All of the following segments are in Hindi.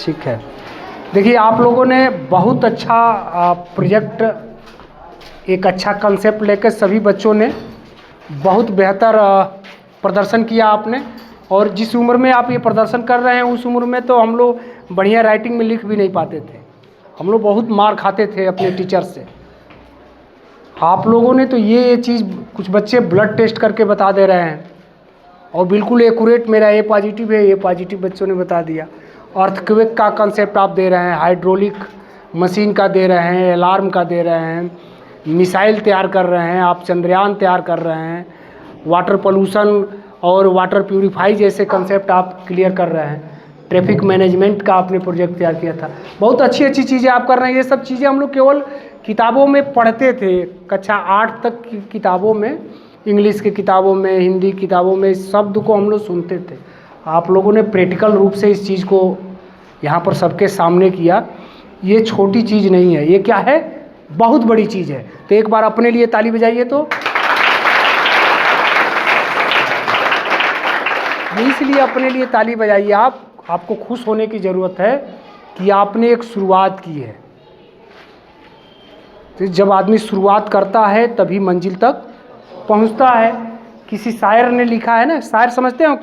ठीक है। देखिए, आप लोगों ने बहुत अच्छा प्रोजेक्ट, एक अच्छा कंसेप्ट लेकर सभी बच्चों ने बहुत बेहतर प्रदर्शन किया आपने। और जिस उम्र में आप ये प्रदर्शन कर रहे हैं उस उम्र में तो हम लोग बढ़िया राइटिंग में लिख भी नहीं पाते थे, हम लोग बहुत मार खाते थे अपने टीचर से। आप लोगों ने तो ये चीज़, कुछ बच्चे ब्लड टेस्ट करके बता दे रहे हैं और बिल्कुल एक्यूरेट, मेरा ए पॉजिटिव है, ए पॉजिटिव बच्चों ने बता दिया। अर्थक्वेक का कंसेप्ट आप दे रहे हैं, हाइड्रोलिक मशीन का दे रहे हैं, अलार्म का दे रहे हैं, मिसाइल तैयार कर रहे हैं, आप चंद्रयान तैयार कर रहे हैं, वाटर पोल्यूशन और वाटर प्यूरिफाई जैसे कंसेप्ट आप क्लियर कर रहे हैं, ट्रैफिक मैनेजमेंट का आपने प्रोजेक्ट तैयार किया था। बहुत अच्छी अच्छी चीज़ें आप कर रहे हैं। ये सब चीज़ें हम लोग केवल किताबों में पढ़ते थे, कक्षा 8 तक की किताबों में, इंग्लिश की किताबों में, हिंदी किताबों में इस शब्द को हम लोग सुनते थे। आप लोगों ने प्रैक्टिकल रूप से इस चीज़ को यहाँ पर सबके सामने किया। ये छोटी चीज़ नहीं है, ये क्या है, बहुत बड़ी चीज़ है। तो एक बार अपने लिए ताली बजाइए। तो इसलिए अपने लिए ताली बजाइए। आपको खुश होने की ज़रूरत है कि आपने एक शुरुआत की है। तो जब आदमी शुरुआत करता है तभी मंजिल तक पहुंचता है। किसी शायर ने लिखा है ना, शायर समझते हो, एक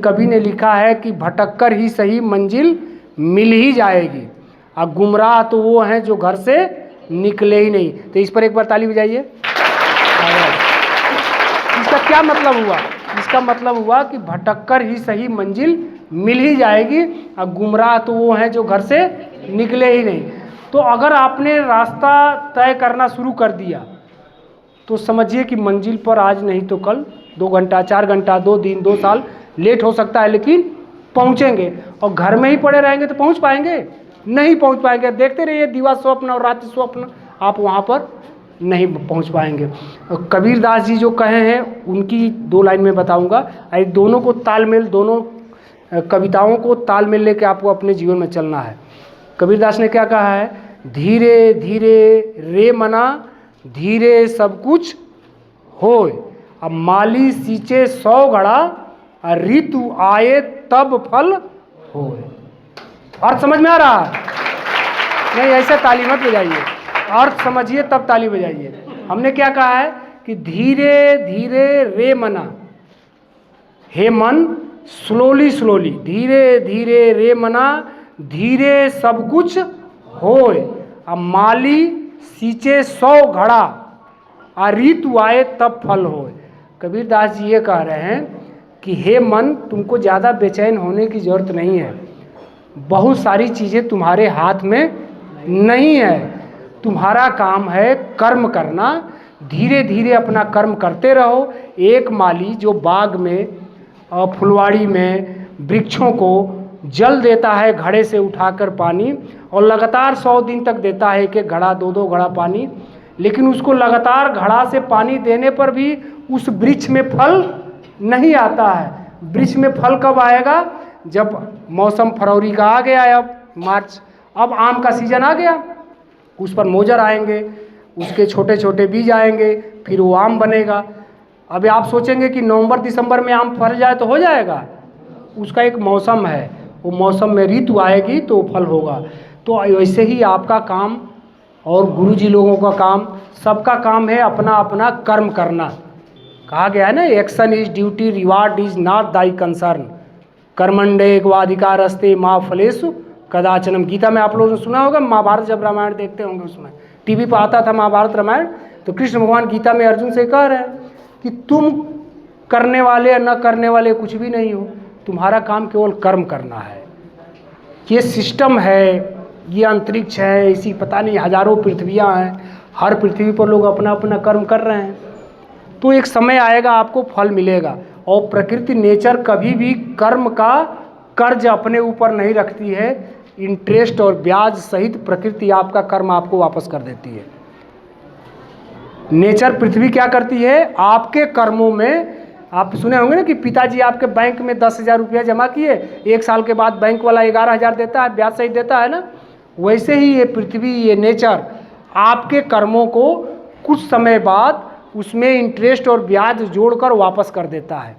कवि ने लिखा है कि भटक कर ही सही मंजिल मिल ही जाएगी, और गुमराह तो वो हैं जो घर से निकले ही नहीं। तो इस पर एक बार ताली बजाइए। इसका क्या मतलब हुआ? इसका मतलब हुआ कि भटक कर ही सही मंजिल मिल ही जाएगी, और गुमराह तो वो हैं जो घर से निकले ही नहीं। तो अगर आपने रास्ता तय करना शुरू कर दिया तो समझिए कि मंजिल पर आज नहीं तो कल, 2 घंटा 4 घंटा, 2 दिन 2 साल लेट हो सकता है, लेकिन पहुँचेंगे। और घर में ही पड़े रहेंगे तो पहुँच पाएंगे? नहीं पहुँच पाएंगे। देखते रहिए दिवा स्वप्न और रात्रि स्वप्न, आप वहाँ पर नहीं पहुँच पाएंगे। कबीर दास जी जो कहे हैं उनकी 2 लाइन में बताऊँगा। दोनों को तालमेल, दोनों कविताओं को तालमेल लेके आपको अपने जीवन में चलना है। कबीर दास ने क्या कहा है? धीरे धीरे रे मना, धीरे सब कुछ होए, अब माली सींचे 100 घड़ा, ऋतु आए तब फल होए। अर्थ समझ में आ रहा है? नहीं, ऐसे ताली मत बजाइए, अर्थ समझिए तब ताली बजाइए। हमने क्या कहा है कि धीरे धीरे रे मना, हे मन स्लोली स्लोली, धीरे धीरे रे मना, धीरे सब कुछ होए, अब माली सींचे 100 घड़ा, आ ऋतु आए तब फल होए। कबीर दास जी ये कह रहे हैं कि हे मन, तुमको ज़्यादा बेचैन होने की ज़रूरत नहीं है। बहुत सारी चीज़ें तुम्हारे हाथ में नहीं है, तुम्हारा काम है कर्म करना। धीरे धीरे अपना कर्म करते रहो। एक माली जो बाग में और फुलवाड़ी में वृक्षों को जल देता है घड़े से उठाकर पानी, और लगातार 100 दिन तक देता है, 1-1 घड़ा 2-2 घड़ा पानी, लेकिन उसको लगातार घड़ा से पानी देने पर भी उस वृक्ष में फल नहीं आता है। वृक्ष में फल कब आएगा? जब मौसम फरवरी का आ गया, अब मार्च, अब आम का सीजन आ गया, उस पर मोजर आएंगे, उसके छोटे छोटे बीज आएंगे, फिर वो आम बनेगा। अब आप सोचेंगे कि नवंबर दिसंबर में आम फल जाए तो हो जाएगा? उसका एक मौसम है, वो मौसम में ऋतु आएगी तो फल होगा। तो वैसे ही आपका काम और गुरुजी लोगों का काम, सबका काम है अपना अपना कर्म करना। कहा गया है ना, action is duty, reward is not thy concern, कर्मंडे वाधिकारस्ते माँ फलेषु कदाचनम। गीता में आप लोगों ने सुना होगा, महाभारत जब रामायण देखते होंगे, उसमें टीवी पर आता था महाभारत रामायण, तो कृष्ण भगवान गीता में अर्जुन से कह रहे हैं कि तुम करने वाले या न करने वाले कुछ भी नहीं हो, तुम्हारा काम केवल कर्म करना है। ये सिस्टम है, ये अंतरिक्ष है, इसी पता नहीं हजारों पृथ्वियाँ हैं, हर पृथ्वी पर लोग अपना अपना कर्म कर रहे हैं। तो एक समय आएगा आपको फल मिलेगा। और प्रकृति, नेचर कभी भी कर्म का कर्ज अपने ऊपर नहीं रखती है। इंटरेस्ट और ब्याज सहित प्रकृति आपका कर्म आपको वापस कर देती है। नेचर, पृथ्वी क्या करती है? आपके कर्मों में, आप सुने होंगे ना कि पिताजी आपके बैंक में 10,000 रुपया जमा किए, 1 साल के बाद बैंक वाला 11,000 देता है, ब्याज सहित देता है ना। वैसे ही ये पृथ्वी, ये नेचर आपके कर्मों को कुछ समय बाद उसमें इंटरेस्ट और ब्याज जोड़कर वापस कर देता है।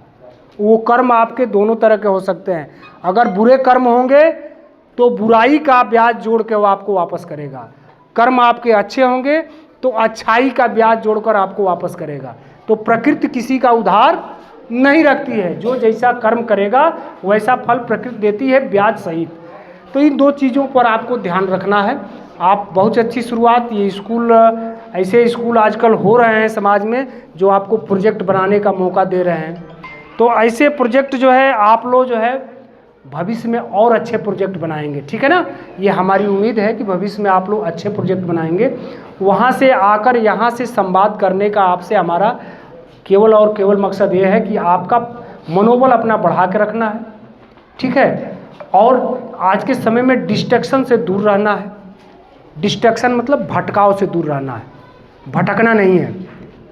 वो कर्म आपके दोनों तरह के हो सकते हैं। अगर बुरे कर्म होंगे तो बुराई का ब्याज जोड़ के वो आपको वापस करेगा, कर्म आपके अच्छे होंगे तो अच्छाई का ब्याज जोड़कर आपको वापस करेगा। तो प्रकृति किसी का उधार नहीं रखती है, जो जैसा कर्म करेगा वैसा फल प्रकृति देती है ब्याज सहित। तो इन दो चीज़ों पर आपको ध्यान रखना है। आप बहुत अच्छी शुरुआत, ये स्कूल, ऐसे स्कूल आजकल हो रहे हैं समाज में जो आपको प्रोजेक्ट बनाने का मौका दे रहे हैं। तो ऐसे प्रोजेक्ट जो है आप लोग जो है भविष्य में और अच्छे प्रोजेक्ट बनाएंगे, ठीक है ना। ये हमारी उम्मीद है कि भविष्य में आप लोग अच्छे प्रोजेक्ट बनाएंगे। वहाँ से आकर यहाँ से संवाद करने का आपसे हमारा केवल और केवल मकसद ये है कि आपका मनोबल अपना बढ़ा के रखना है, ठीक है। और आज के समय में डिस्ट्रैक्शन से दूर रहना है। डिस्ट्रैक्शन मतलब भटकाव से दूर रहना है, भटकना नहीं है।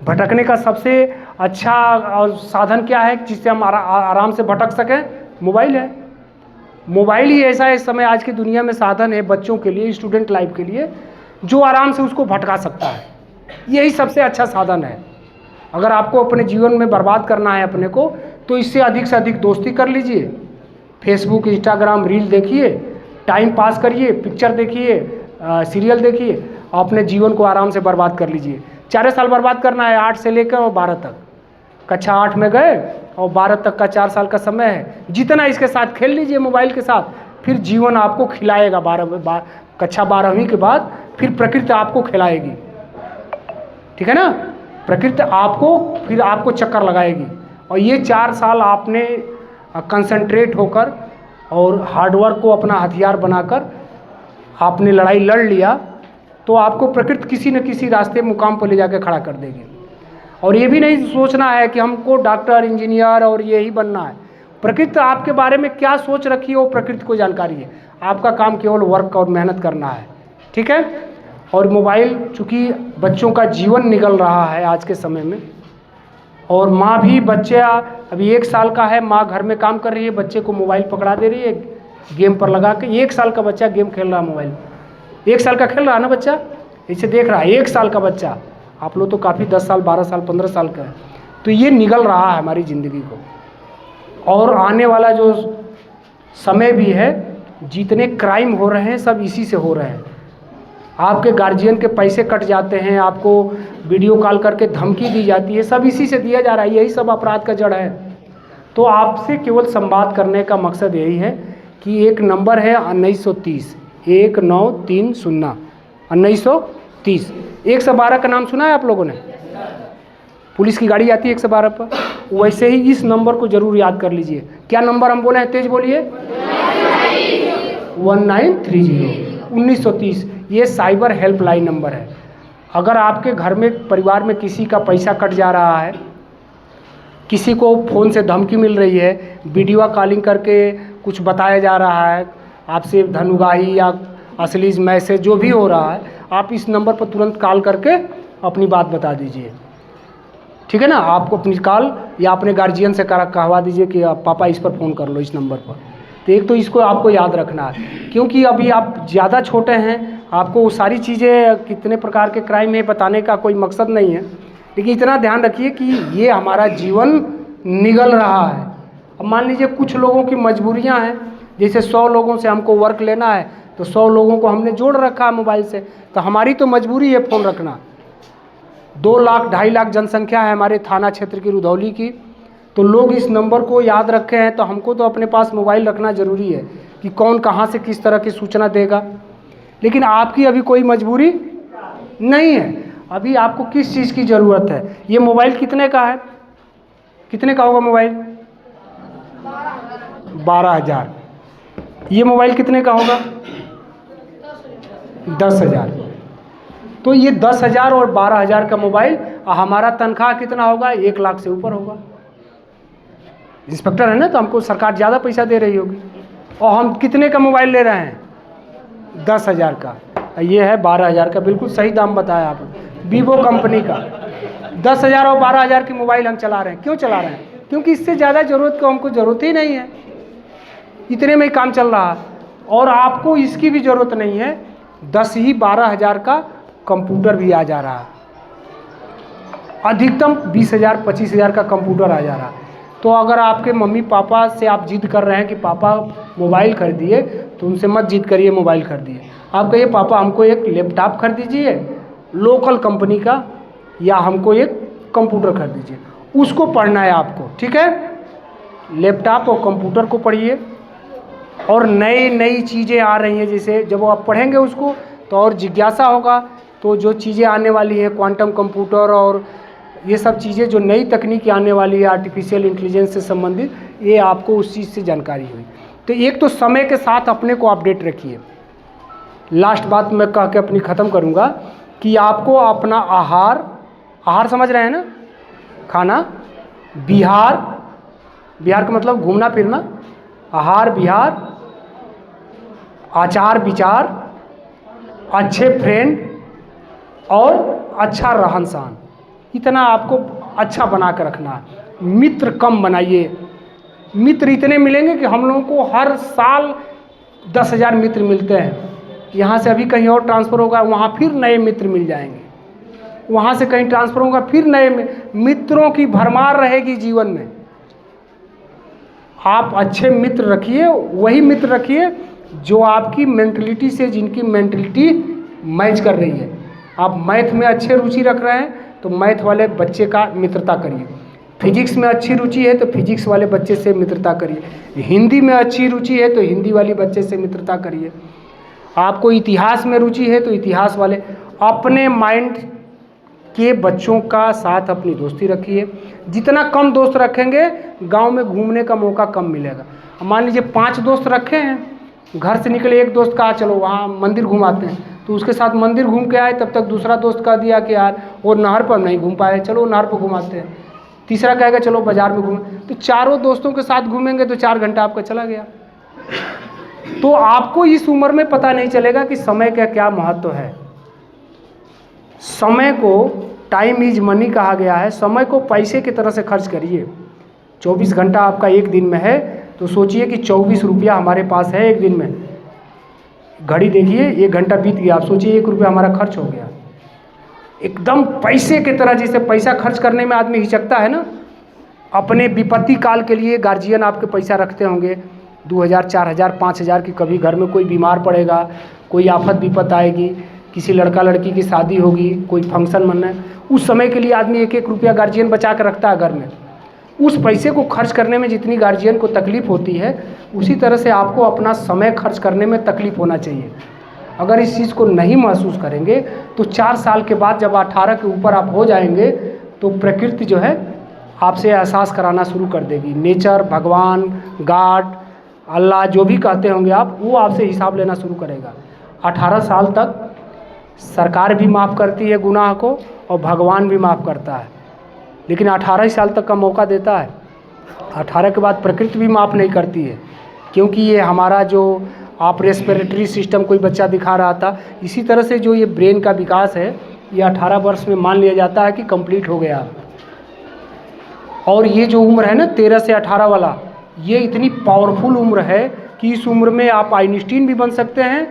भटकने का सबसे अच्छा और साधन क्या है जिससे हम आराम से भटक सकें? मोबाइल है। मोबाइल ही ऐसा इस समय आज की दुनिया में साधन है बच्चों के लिए, स्टूडेंट लाइफ के लिए, जो आराम से उसको भटका सकता है। यही सबसे अच्छा साधन है। अगर आपको अपने जीवन में बर्बाद करना है अपने को, तो इससे अधिक से अधिक दोस्ती कर लीजिए, फेसबुक, इंस्टाग्राम, रील देखिए, टाइम पास करिए, पिक्चर देखिए, सीरियल देखिए, अपने जीवन को आराम से बर्बाद कर लीजिए। 4 साल बर्बाद करना है, 8 से लेकर और 12 तक। कक्षा 8 में गए और 12 तक का 4 साल का समय है, जितना इसके साथ खेल लीजिए मोबाइल के साथ, फिर जीवन आपको खिलाएगा। कक्षा 12वीं के बाद फिर प्रकृति आपको खिलाएगी, ठीक है ना। प्रकृति आपको चक्कर लगाएगी। और ये 4 साल आपने कंसंट्रेट होकर और हार्डवर्क को अपना हथियार बनाकर आपने लड़ाई लड़ लिया, तो आपको प्रकृति किसी न किसी रास्ते मुकाम पर ले जाकर खड़ा कर देगी। और ये भी नहीं सोचना है कि हमको डॉक्टर, इंजीनियर और यही बनना है। प्रकृति आपके बारे में क्या सोच रखी है वो प्रकृति को जानकारी है। आपका काम केवल वर्क और मेहनत करना है, ठीक है। और मोबाइल, चूँकि बच्चों का जीवन निकल रहा है आज के समय में, और माँ भी, बच्चा अभी 1 साल का है, माँ घर में काम कर रही है, बच्चे को मोबाइल पकड़ा दे रही है गेम पर लगा के। 1 साल का बच्चा गेम खेल रहा है मोबाइल, 1 साल का खेल रहा है ना बच्चा, इसे देख रहा है 1 साल का बच्चा। आप लोग तो काफ़ी 10 साल, 12 साल, 15 साल का है। तो ये निगल रहा है हमारी ज़िंदगी को। और आने वाला जो समय भी है, जितने क्राइम हो रहे हैं सब इसी से हो रहे हैं। आपके गार्जियन के पैसे कट जाते हैं, आपको वीडियो कॉल करके धमकी दी जाती है, सब इसी से दिया जा रहा है। यही सब अपराध का जड़ है। तो आपसे केवल संवाद करने का मकसद यही है कि एक नंबर है 1930, 1930, 1930। 112 का नाम सुना है आप लोगों ने? पुलिस की गाड़ी आती है 112 पर, वैसे ही इस नंबर को जरूर याद कर लीजिए। क्या नंबर हम बोले हैं? तेज बोलिए। 1930। ये साइबर हेल्पलाइन नंबर है। अगर आपके घर में, परिवार में किसी का पैसा कट जा रहा है, किसी को फ़ोन से धमकी मिल रही है, वीडियो कॉलिंग करके कुछ बताया जा रहा है, आपसे धनुगाही या असली मैसेज जो भी हो रहा है, आप इस नंबर पर तुरंत कॉल करके अपनी बात बता दीजिए, ठीक है ना। आपको अपनी कॉल या अपने गार्जियन से कहवा दीजिए कि पापा इस पर फ़ोन कर लो, इस नंबर पर। तो एक तो इसको आपको याद रखना है, क्योंकि अभी आप ज़्यादा छोटे हैं, आपको वो सारी चीज़ें कितने प्रकार के क्राइम है बताने का कोई मकसद नहीं है। लेकिन इतना ध्यान रखिए कि ये हमारा जीवन निगल रहा है। अब मान लीजिए कुछ लोगों की मजबूरियां हैं, जैसे 100 लोगों से हमको वर्क लेना है, तो 100 लोगों को हमने जोड़ रखा है मोबाइल से, तो हमारी तो मजबूरी है फ़ोन रखना। 2 लाख 2.5 लाख जनसंख्या है हमारे थाना क्षेत्र की, रुधौली की। तो लोग इस नंबर को याद रखे हैं, तो हमको तो अपने पास मोबाइल रखना ज़रूरी है कि कौन कहाँ से किस तरह की सूचना देगा। लेकिन आपकी अभी कोई मजबूरी नहीं है। अभी आपको किस चीज़ की ज़रूरत है? ये मोबाइल कितने का है? कितने का होगा मोबाइल? 12,000। ये मोबाइल कितने का होगा? 10,000। तो ये 10,000 और 12,000 का मोबाइल, हमारा तनख्वाह कितना होगा? 1 लाख से ऊपर होगा। इंस्पेक्टर है ना, तो हमको सरकार ज़्यादा पैसा दे रही होगी। और हम कितने का मोबाइल ले रहे हैं? 10,000 का। ये है 12,000 का, बिल्कुल सही दाम बताया आपने, वीवो कंपनी का। 10,000 और 12,000 की मोबाइल हम चला रहे हैं। क्यों चला रहे हैं? क्योंकि इससे ज़्यादा ज़रूरत को हमको ज़रूरत ही नहीं है, इतने में ही काम चल रहा है। और आपको इसकी भी ज़रूरत नहीं है। 10 ही 12,000 का कंप्यूटर भी आ जा रहा है, अधिकतम 20,000 25,000 का कंप्यूटर आ जा रहा है। तो अगर आपके मम्मी पापा से आप जिद कर रहे हैं कि पापा मोबाइल खरीदिए, तो उनसे मत जिद करिए मोबाइल खरीदिए। आप कहिए पापा हमको एक लैपटॉप खरीद दीजिए लोकल कंपनी का, या हमको एक कंप्यूटर खरीद दीजिए, उसको पढ़ना है आपको, ठीक है। लैपटॉप और कंप्यूटर को पढ़िए, और नई नई चीज़ें आ रही हैं, जैसे जब आप पढ़ेंगे उसको तो और जिज्ञासा होगा, तो जो चीज़ें आने वाली हैं क्वांटम कंप्यूटर और ये सब चीज़ें जो नई तकनीकी आने वाली है आर्टिफिशियल इंटेलिजेंस से संबंधित, ये आपको उस चीज़ से जानकारी हुई। तो एक तो समय के साथ अपने को अपडेट रखिए। लास्ट बात मैं कह के अपनी ख़त्म करूँगा कि आपको अपना आहार समझ रहे हैं ना, खाना, बिहार का मतलब घूमना फिरना, आहार विहार, आचार विचार, अच्छे फ्रेंड और अच्छा रहन सहन, इतना आपको अच्छा बना कर रखना है। मित्र कम बनाइए, मित्र इतने मिलेंगे कि हम लोगों को हर साल 10,000 मित्र मिलते हैं। यहाँ से अभी कहीं और ट्रांसफ़र होगा, वहाँ फिर नए मित्र मिल जाएंगे, वहाँ से कहीं ट्रांसफ़र होगा फिर नए मित्रों की भरमार रहेगी जीवन में। आप अच्छे मित्र रखिए, वही मित्र रखिए जो आपकी मेंटलिटी से, जिनकी मेंटलिटी मैच कर रही है। आप मैथ में अच्छे रुचि रख रहे हैं तो मैथ वाले बच्चे का मित्रता करिए, फिजिक्स में अच्छी रुचि है तो फिजिक्स वाले बच्चे से मित्रता करिए, हिंदी में अच्छी रुचि है तो हिंदी वाली बच्चे से मित्रता करिए, आपको इतिहास में रुचि है तो इतिहास वाले, अपने माइंड के बच्चों का साथ अपनी दोस्ती रखिए। जितना कम दोस्त रखेंगे गांव में घूमने का मौका कम मिलेगा। मान लीजिए 5 दोस्त रखे हैं, घर से निकले, एक दोस्त कहा चलो वहाँ मंदिर घुमाते हैं, तो उसके साथ मंदिर घूम के आए, तब तक दूसरा दोस्त कह दिया कि यार वो नहर पर नहीं घूम पाए, चलो नहर पर घुमाते हैं, तीसरा कहेगा चलो बाज़ार में घूमें, तो चारों दोस्तों के साथ घूमेंगे तो 4 घंटा आपका चला गया। तो आपको इस उम्र में पता नहीं चलेगा कि समय का क्या महत्व है। समय को टाइम इज मनी कहा गया है, समय को पैसे की तरह से खर्च करिए। 24 घंटा आपका एक दिन में है, तो सोचिए कि 24 रुपया हमारे पास है एक दिन में। घड़ी देखिए 1 घंटा बीत गया, आप सोचिए 1 रुपया हमारा खर्च हो गया। एकदम पैसे की तरह, जैसे पैसा खर्च करने में आदमी हिचकता है ना, अपने विपत्ति काल के लिए गार्जियन आपके पैसा रखते होंगे 2,000, 4,000, 5,000 की, कभी घर में कोई बीमार पड़ेगा, कोई आफत विपत आएगी, किसी लड़का लड़की की शादी होगी, कोई फंक्शन मनना है, उस समय के लिए आदमी 1-1 रुपया गार्जियन बचा कर रखता है घर में। उस पैसे को खर्च करने में जितनी गार्जियन को तकलीफ़ होती है, उसी तरह से आपको अपना समय खर्च करने में तकलीफ़ होना चाहिए। अगर इस चीज़ को नहीं महसूस करेंगे तो 4 साल के बाद जब 18 के ऊपर आप हो जाएंगे तो प्रकृति जो है आपसे एहसास कराना शुरू कर देगी। नेचर, भगवान, गॉड, अल्लाह, जो भी कहते होंगे आप, वो आपसे हिसाब लेना शुरू करेगा। 18 साल तक सरकार भी माफ़ करती है गुनाह को और भगवान भी माफ़ करता है, लेकिन 18 साल तक का मौका देता है। 18 के बाद प्रकृति भी माफ़ नहीं करती है, क्योंकि ये हमारा जो आप रेस्पिरेटरी सिस्टम कोई बच्चा दिखा रहा था, इसी तरह से जो ये ब्रेन का विकास है ये 18 वर्ष में मान लिया जाता है कि कंप्लीट हो गया। और ये जो उम्र है ना 13 से 18 वाला, ये इतनी पावरफुल उम्र है कि इस उम्र में आप आइंस्टीन भी बन सकते हैं,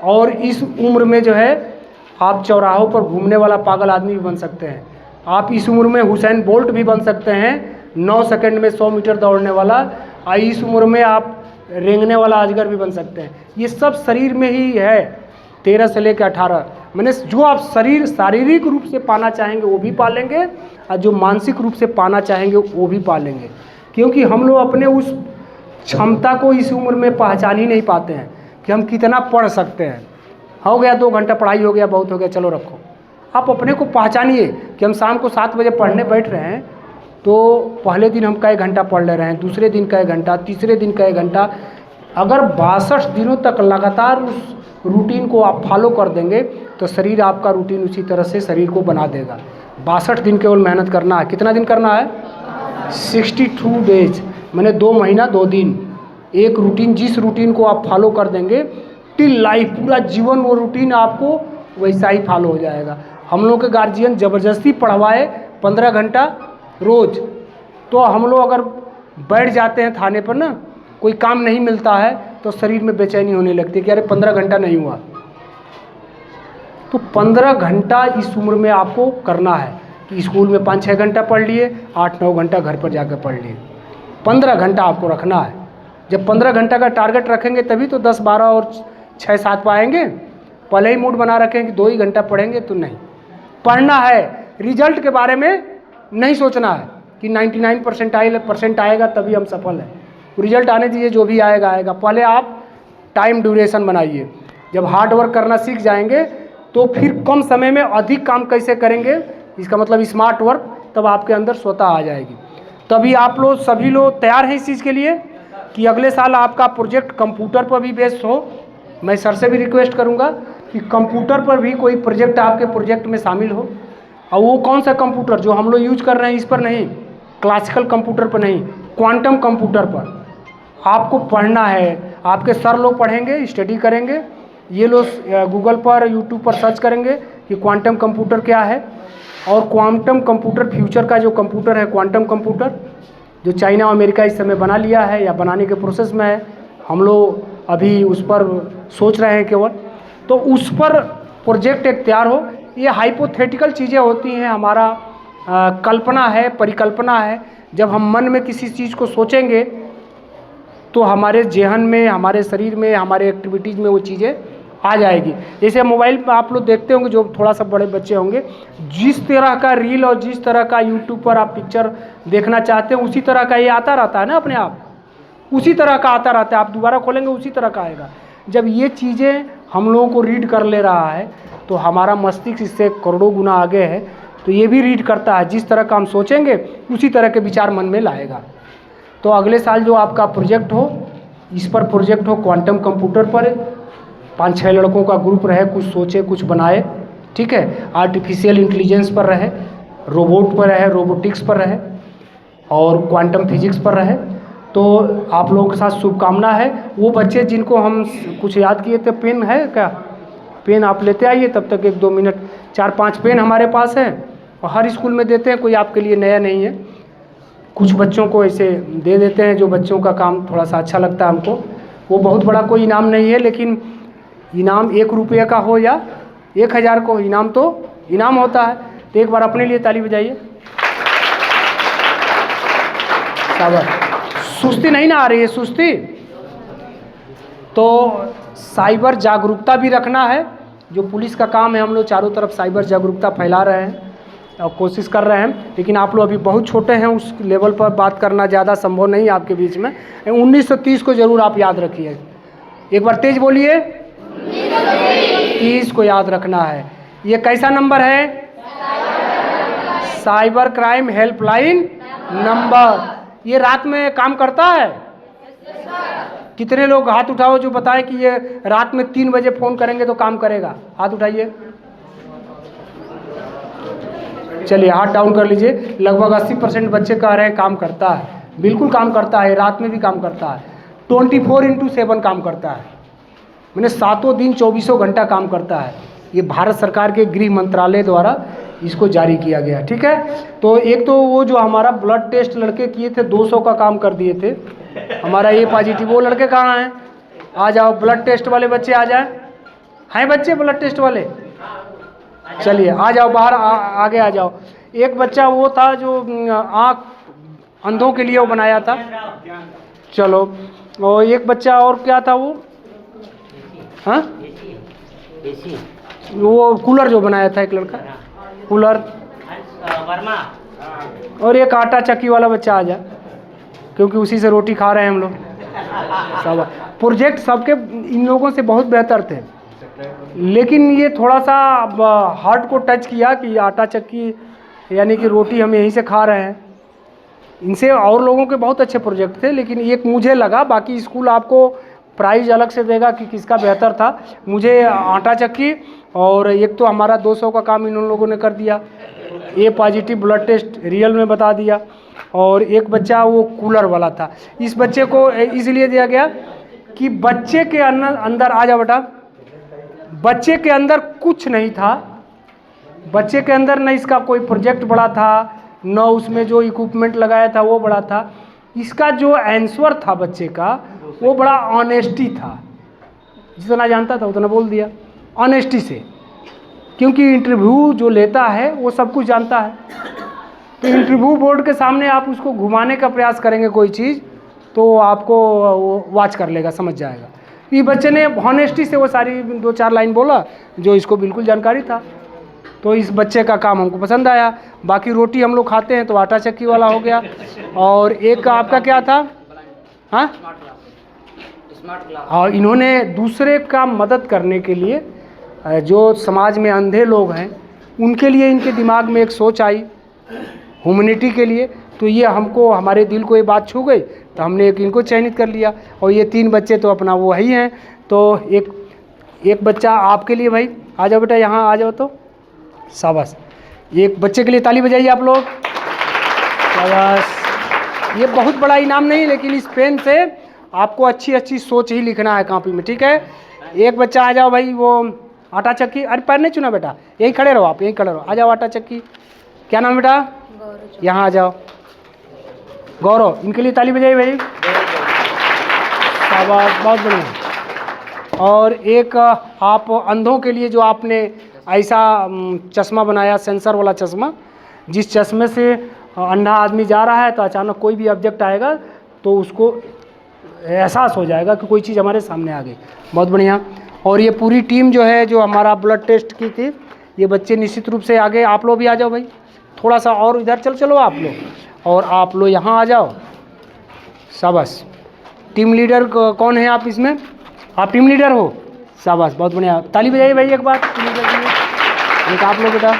और इस उम्र में जो है आप चौराहों पर घूमने वाला पागल आदमी भी बन सकते हैं। आप इस उम्र में हुसैन बोल्ट भी बन सकते हैं, 9 सेकंड में 100 मीटर दौड़ने वाला। और इस उम्र में आप रेंगने वाला अजगर भी बन सकते हैं। ये सब शरीर में ही है, 13 से लेकर 18। मैंने जो आप शारीरिक रूप से पाना चाहेंगे वो भी पा लेंगे, और जो मानसिक रूप से पाना चाहेंगे वो भी पा लेंगे। क्योंकि हम लोग अपने उस क्षमता को इस उम्र में पहचान ही नहीं पाते हैं कि हम कितना पढ़ सकते हैं। हो गया 2 घंटा पढ़ाई हो गया, बहुत हो गया, चलो रखो। आप अपने को पहचानिए कि हम शाम को 7 बजे पढ़ने बैठ रहे हैं, तो पहले दिन हम कई घंटा पढ़ ले रहे हैं, दूसरे दिन कई घंटा, तीसरे दिन कई घंटा। अगर 62 दिनों तक लगातार उस रूटीन को आप फॉलो कर देंगे तो शरीर आपका रूटीन उसी तरह से शरीर को बना देगा। 62 दिन केवल मेहनत करना है। कितना दिन करना है? 62 डेज, मैंने 2 महीना 2 दिन। एक रूटीन, जिस रूटीन को आप फॉलो कर देंगे टिल लाइफ, पूरा जीवन वो रूटीन आपको वैसा ही फॉलो हो जाएगा। हम लोग के गार्जियन ज़बरदस्ती पढ़वाए 15 घंटा रोज़, तो हम लोग अगर बैठ जाते हैं थाने पर ना, कोई काम नहीं मिलता है तो शरीर में बेचैनी होने लगती है कि अरे 15 घंटा नहीं हुआ। तो 15 घंटा इस उम्र में आपको करना है कि स्कूल में 5-6 घंटा पढ़ लिए, 8-9 घंटा घर पर जाकर पढ़ लिए। 15 घंटा आपको रखना है। जब 15 घंटा का टारगेट रखेंगे तभी तो 10, 12 और 6, 7 पाएंगे। पहले ही मूड बना रखें कि 2 ही घंटा पढ़ेंगे तो नहीं। पढ़ना है, रिजल्ट के बारे में नहीं सोचना है कि 99% परसेंट आएगा तभी हम सफल हैं। रिजल्ट आने दीजिए, जो भी आएगा आएगा। पहले आप टाइम ड्यूरेशन बनाइए। जब हार्ड वर्क करना सीख जाएंगे तो फिर कम समय में अधिक काम कैसे करेंगे, इसका मतलब स्मार्ट वर्क, तब आपके अंदर स्वतः आ जाएगी। तभी आप लोग सभी लोग तैयार हैं इस चीज़ के लिए कि अगले साल आपका प्रोजेक्ट कंप्यूटर पर भी बेस्ड हो। मैं सर से भी रिक्वेस्ट करूंगा कि कंप्यूटर पर भी कोई प्रोजेक्ट आपके प्रोजेक्ट में शामिल हो। और वो कौन सा कंप्यूटर जो हम लोग यूज कर रहे हैं, इस पर नहीं, क्लासिकल कंप्यूटर पर नहीं, क्वांटम कंप्यूटर पर आपको पढ़ना है। आपके सर लोग पढ़ेंगे, स्टडी करेंगे। ये लोग गूगल पर, यूट्यूब पर सर्च करेंगे कि क्वांटम कंप्यूटर क्या है। और क्वांटम कंप्यूटर फ्यूचर का जो कंप्यूटर है, क्वांटम कंप्यूटर जो चाइना और अमेरिका इस समय बना लिया है या बनाने के प्रोसेस में है, हम लोग अभी उस पर सोच रहे हैं केवल। तो उस पर प्रोजेक्ट एक तैयार हो। ये हाइपोथेटिकल चीज़ें होती हैं, हमारा कल्पना है, परिकल्पना है। जब हम मन में किसी चीज़ को सोचेंगे तो हमारे जेहन में, हमारे शरीर में, हमारे एक्टिविटीज़ में वो चीज़ें आ जाएगी। जैसे मोबाइल पर आप लोग देखते होंगे, जो थोड़ा सा बड़े बच्चे होंगे, जिस तरह का रील और जिस तरह का यूट्यूब पर आप पिक्चर देखना चाहते हैं उसी तरह का ये आता रहता है ना, अपने आप उसी तरह का आता रहता है। आप दोबारा खोलेंगे उसी तरह का आएगा। जब ये चीज़ें हम लोगों को रीड कर ले रहा है तो हमारा मस्तिष्क इससे करोड़ों गुना आगे है, तो ये भी रीड करता है। जिस तरह का हम सोचेंगे उसी तरह के विचार मन में लाएगा। तो अगले साल जो आपका प्रोजेक्ट हो, इस पर प्रोजेक्ट हो, क्वांटम कंप्यूटर पर 5-6 लड़कों का ग्रुप रहे, कुछ सोचे, कुछ बनाए, ठीक है। आर्टिफिशियल इंटेलिजेंस पर रहे, रोबोट पर रहे, रोबोटिक्स पर रहे और क्वांटम फिजिक्स पर रहे। तो आप लोगों के साथ शुभकामना है। वो बच्चे जिनको हम कुछ याद किए थे, पेन है क्या? पेन आप लेते आइए, तब तक 1-2 मिनट। 4-5 पेन हमारे पास है और हर स्कूल में देते हैं, कोई आपके लिए नया नहीं है। कुछ बच्चों को ऐसे दे देते हैं जो बच्चों का काम थोड़ा सा अच्छा लगता है हमको। वो बहुत बड़ा कोई इनाम नहीं है, लेकिन इनाम 1 रुपये का हो या 1000 को, इनाम तो इनाम होता है। तो एक बार अपने लिए ताली बजाइए। शाबाश। सुस्ती नहीं ना आ रही है? सुस्ती तो साइबर जागरूकता भी रखना है, जो पुलिस का काम है। हम लोग चारों तरफ साइबर जागरूकता फैला रहे हैं और कोशिश कर रहे हैं, लेकिन आप लोग अभी बहुत छोटे हैं, उस लेवल पर बात करना ज़्यादा संभव नहीं है आपके बीच में। 1930 को ज़रूर आप याद रखिए। एक बार तेज बोलिए, 30 को याद रखना है। ये कैसा नंबर है? Cyber crime helpline number. ये रात में काम करता है? कितने लोग हाथ उठाओ जो बताए कि ये रात में 3 बजे फ़ोन करेंगे तो काम करेगा? हाथ उठाइए। चलिए हाथ डाउन कर लीजिए। लगभग 80% बच्चे कह रहे हैं काम करता है। बिल्कुल काम करता है, रात में भी काम करता है, 24/7 काम करता है। मैंने 7 दिन 24 घंटा काम करता है। ये भारत सरकार के गृह मंत्रालय द्वारा इसको जारी किया गया, ठीक है। तो एक तो वो जो हमारा ब्लड टेस्ट लड़के किए थे, 200 का काम कर दिए थे। हमारा ए पॉजिटिव, वो लड़के कहाँ हैं? आ जाओ, ब्लड टेस्ट वाले बच्चे आ जाए। हैं बच्चे ब्लड टेस्ट वाले? चलिए आ जाओ बाहर, आगे आ जाओ। एक बच्चा वो था जो आँख अंधों के लिए वो बनाया था। चलो, और एक बच्चा और क्या था वो? हाँ, वो कूलर जो बनाया था एक लड़का, कूलर। और एक आटा चक्की वाला बच्चा आ जाए, क्योंकि उसी से रोटी खा रहे हैं हम लोग। सब प्रोजेक्ट सबके इन लोगों से बहुत बेहतर थे, लेकिन ये थोड़ा सा हार्ट को टच किया कि आटा चक्की यानी कि रोटी हम यहीं से खा रहे हैं। इनसे और लोगों के बहुत अच्छे प्रोजेक्ट थे, लेकिन एक मुझे लगा, बाकी स्कूल आपको प्राइज अलग से देगा कि किसका बेहतर था। मुझे आटा चक्की और एक तो हमारा 200 का काम इन लोगों ने कर दिया। ए पॉजिटिव ब्लड टेस्ट रियल में बता दिया। और एक बच्चा वो कूलर वाला था। इस बच्चे को इसलिए दिया गया कि बच्चे के अंदर आ जा बेटा, बच्चे के अंदर कुछ नहीं था। बच्चे के अंदर न इसका कोई प्रोजेक्ट बड़ा था, न उसमें जो इक्विपमेंट लगाया था वो बड़ा था। इसका जो आंसर था बच्चे का, वो बड़ा ऑनेस्टी था। जितना जानता था उतना बोल दिया, ऑनेस्टी से। क्योंकि इंटरव्यू जो लेता है वो सब कुछ जानता है। तो इंटरव्यू बोर्ड के सामने आप उसको घुमाने का प्रयास करेंगे कोई चीज़, तो आपको वो वॉच कर लेगा, समझ जाएगा। ये बच्चे ने हॉनेस्टी से वो सारी 2-4 लाइन बोला जो इसको बिल्कुल जानकारी था, तो इस बच्चे का काम हमको पसंद आया। बाकी रोटी हम लोग खाते हैं तो आटा चक्की वाला हो गया। और एक आपका क्या था? हाँ, और इन्होंने दूसरे का मदद करने के लिए, जो समाज में अंधे लोग हैं उनके लिए इनके दिमाग में एक सोच आई ह्यूमैनिटी के लिए, तो ये हमको, हमारे दिल को ये बात छू गई, तो हमने एक इनको चयनित कर लिया। और ये 3 बच्चे तो अपना वो ही हैं। तो एक बच्चा आपके लिए, भाई आ जाओ बेटा, यहाँ आ जाओ, तो शाबाश। एक बच्चे के लिए ताली बजाइए आप लोग, शाबाश। ये बहुत बड़ा इनाम नहीं, लेकिन इस पेन से आपको अच्छी अच्छी सोच ही लिखना है कॉपी में, ठीक है। एक बच्चा आ जाओ भाई, वो आटा चक्की, अरे पैर नहीं चुना बेटा, यहीं खड़े रहो, आप यहीं खड़े रहो, आ जाओ आटा चक्की। क्या नाम बेटा? यहाँ आ जाओ, गौरव। इनके लिए ताली बजाइए भाई, शाबाश, बहुत बढ़िया। और एक आप अंधों के लिए जो आपने ऐसा चश्मा बनाया, सेंसर वाला चश्मा, जिस चश्मे से अंधा आदमी जा रहा है तो अचानक कोई भी ऑब्जेक्ट आएगा तो उसको एहसास हो जाएगा कि कोई चीज़ हमारे सामने आ गई, बहुत बढ़िया। और ये पूरी टीम जो है, जो हमारा ब्लड टेस्ट की थी, ये बच्चे निश्चित रूप से आगे। आप लोग भी आ जाओ भाई, थोड़ा सा और इधर चलो आप लोग, और आप लोग यहाँ आ जाओ, शाबाश। टीम लीडर कौन है आप इसमें? आप टीम लीडर हो, शाबाश, बहुत बढ़िया। ताली बजाइए भाई एक बार टीम लीडर के लिए। एक आप लोग बेटा,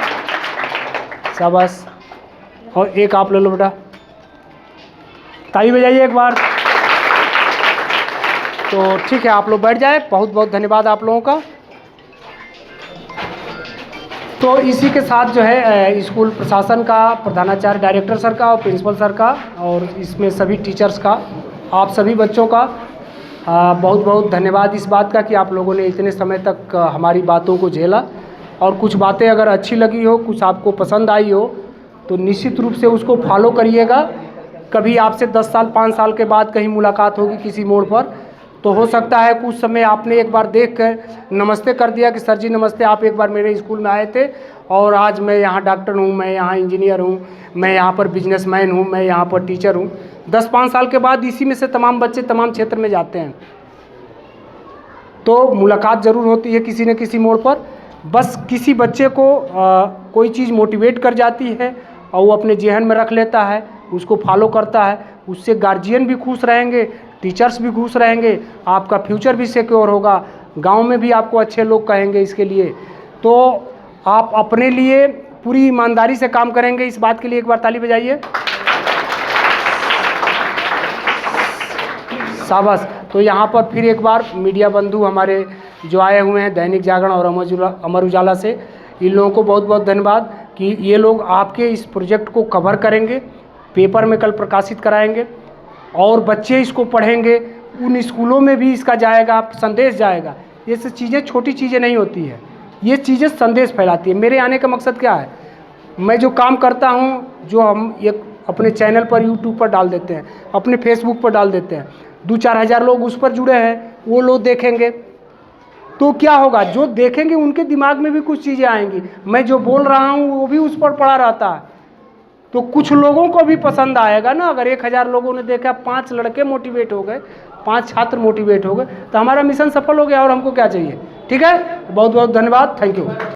शाबाश। और एक आप ले लो बेटा, ताली बजाइए एक बार। तो ठीक है, आप लोग बैठ जाए। बहुत बहुत धन्यवाद आप लोगों का। तो इसी के साथ जो है स्कूल प्रशासन का, प्रधानाचार्य डायरेक्टर सर का और प्रिंसिपल सर का, और इसमें सभी टीचर्स का, आप सभी बच्चों का बहुत बहुत धन्यवाद इस बात का कि आप लोगों ने इतने समय तक हमारी बातों को झेला। और कुछ बातें अगर अच्छी लगी हो, कुछ आपको पसंद आई हो, तो निश्चित रूप से उसको फॉलो करिएगा। कभी आपसे 10 साल 5 साल के बाद कहीं मुलाकात होगी किसी मोड़ पर, तो हो सकता है कुछ समय आपने एक बार देख कर नमस्ते कर दिया कि सर जी नमस्ते, आप एक बार मेरे स्कूल में आए थे और आज मैं यहाँ डॉक्टर हूँ, मैं यहाँ इंजीनियर हूँ, मैं यहाँ पर बिजनेसमैन हूँ, मैं यहाँ पर टीचर हूँ। 10-5 साल के बाद इसी में से तमाम बच्चे तमाम क्षेत्र में जाते हैं, तो मुलाकात ज़रूर होती है किसी न किसी मोड़ पर। बस किसी बच्चे को कोई चीज़ मोटिवेट कर जाती है और वो अपने जेहन में रख लेता है, उसको फॉलो करता है, उससे गार्जियन भी खुश रहेंगे, टीचर्स भी खुश रहेंगे, आपका फ्यूचर भी सिक्योर होगा, गांव में भी आपको अच्छे लोग कहेंगे इसके लिए। तो आप अपने लिए पूरी ईमानदारी से काम करेंगे, इस बात के लिए एक बार ताली बजाइए, शाबाश। तो यहाँ पर फिर एक बार मीडिया बंधु हमारे जो आए हुए हैं दैनिक जागरण और अमर उजाला से, इन लोगों को बहुत बहुत धन्यवाद कि ये लोग आपके इस प्रोजेक्ट को कवर करेंगे, पेपर में कल प्रकाशित कराएंगे और बच्चे इसको पढ़ेंगे, उन स्कूलों में भी इसका जाएगा, संदेश जाएगा। ये सब चीज़ें छोटी चीज़ें नहीं होती है, ये चीज़ें संदेश फैलाती है। मेरे आने का मकसद क्या है, मैं जो काम करता हूँ, जो हम एक अपने चैनल पर यूट्यूब पर डाल देते हैं, अपने फेसबुक पर डाल देते हैं, 2-4 हज़ार लोग उस पर जुड़े हैं, वो लोग देखेंगे तो क्या होगा, जो देखेंगे उनके दिमाग में भी कुछ चीज़ें आएंगी। मैं जो बोल रहा हूँ वो भी उस पर पड़ा रहता है, तो कुछ लोगों को भी पसंद आएगा ना। अगर 1000 लोगों ने देखा, 5 लड़के मोटिवेट हो गए, 5 छात्र मोटिवेट हो गए, तो हमारा मिशन सफल हो गया और हमको क्या चाहिए। ठीक है, बहुत बहुत धन्यवाद, थैंक यू।